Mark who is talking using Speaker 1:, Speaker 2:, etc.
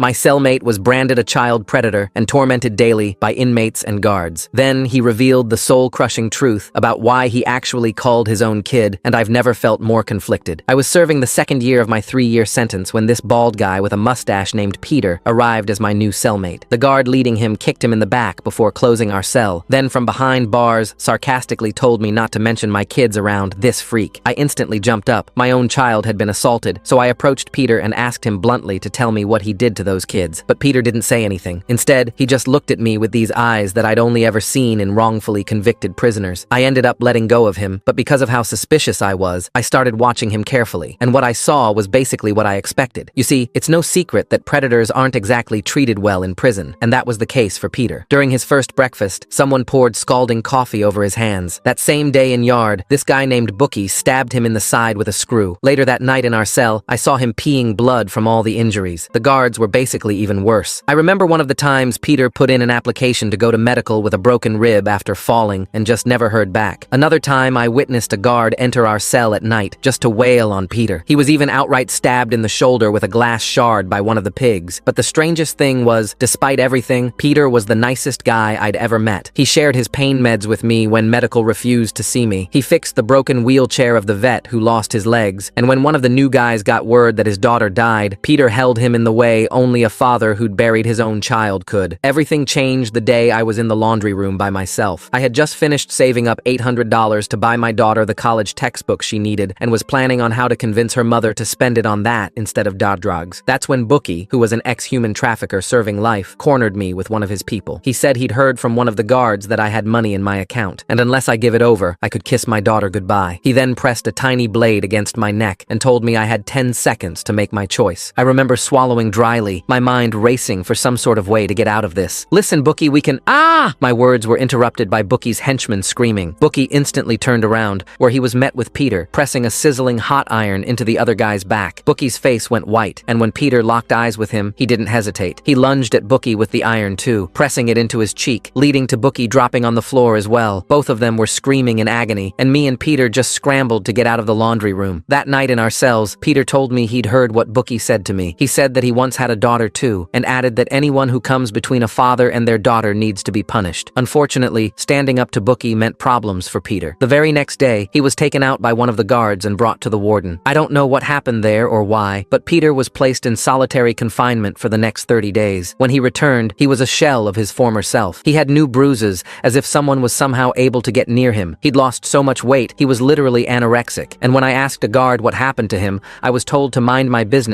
Speaker 1: My cellmate was branded a child predator and tormented daily by inmates and guards. Then he revealed the soul-crushing truth about why he actually called his own kid, and I've never felt more conflicted. I was serving the second year of my 3-year sentence when this bald guy with a mustache named Peter arrived as my new cellmate. The guard leading him kicked him in the back before closing our cell, then from behind bars sarcastically told me not to mention my kids around this freak. I instantly jumped up. My own child had been assaulted, so I approached Peter and asked him bluntly to tell me what he did to those kids. But Peter didn't say anything. Instead, he just looked at me with these eyes that I'd only ever seen in wrongfully convicted prisoners. I ended up letting go of him, but because of how suspicious I was, I started watching him carefully. And what I saw was basically what I expected. You see, it's no secret that predators aren't exactly treated well in prison, and that was the case for Peter. During his first breakfast, someone poured scalding coffee over his hands. That same day in yard, this guy named Bookie stabbed him in the side with a screw. Later that night in our cell, I saw him peeing blood from all the injuries. The guards were basically even worse. I remember one of the times Peter put in an application to go to medical with a broken rib after falling and just never heard back. Another time I witnessed a guard enter our cell at night just to wail on Peter. He was even outright stabbed in the shoulder with a glass shard by one of the pigs. But the strangest thing was, despite everything, Peter was the nicest guy I'd ever met. He shared his pain meds with me when medical refused to see me. He fixed the broken wheelchair of the vet who lost his legs. And when one of the new guys got word that his daughter died, Peter held him in the way only a father who'd buried his own child could. Everything changed the day I was in the laundry room by myself. I had just finished saving up $800 to buy my daughter the college textbook she needed and was planning on how to convince her mother to spend it on that instead of drugs. That's when Bookie, who was an ex-human trafficker serving life, cornered me with one of his people. He said he'd heard from one of the guards that I had money in my account, and unless I give it over, I could kiss my daughter goodbye. He then pressed a tiny blade against my neck and told me I had 10 seconds to make my choice. I remember swallowing dryly, my mind racing for some sort of way to get out of this. "Listen, Bookie, we can—" "Ah!" My words were interrupted by Bookie's henchman screaming. Bookie instantly turned around, where he was met with Peter, pressing a sizzling hot iron into the other guy's back. Bookie's face went white, and when Peter locked eyes with him, he didn't hesitate. He lunged at Bookie with the iron too, pressing it into his cheek, leading to Bookie dropping on the floor as well. Both of them were screaming in agony, and me and Peter just scrambled to get out of the laundry room. That night in our cells, Peter told me he'd heard what Bookie said to me. He said that he once had a daughter too, and added that anyone who comes between a father and their daughter needs to be punished. Unfortunately, standing up to Bookie meant problems for Peter. The very next day, he was taken out by one of the guards and brought to the warden. I don't know what happened there or why, but Peter was placed in solitary confinement for the next 30 days. When he returned, he was a shell of his former self. He had new bruises, as if someone was somehow able to get near him. He'd lost so much weight, he was literally anorexic. And when I asked a guard what happened to him, I was told to mind my business.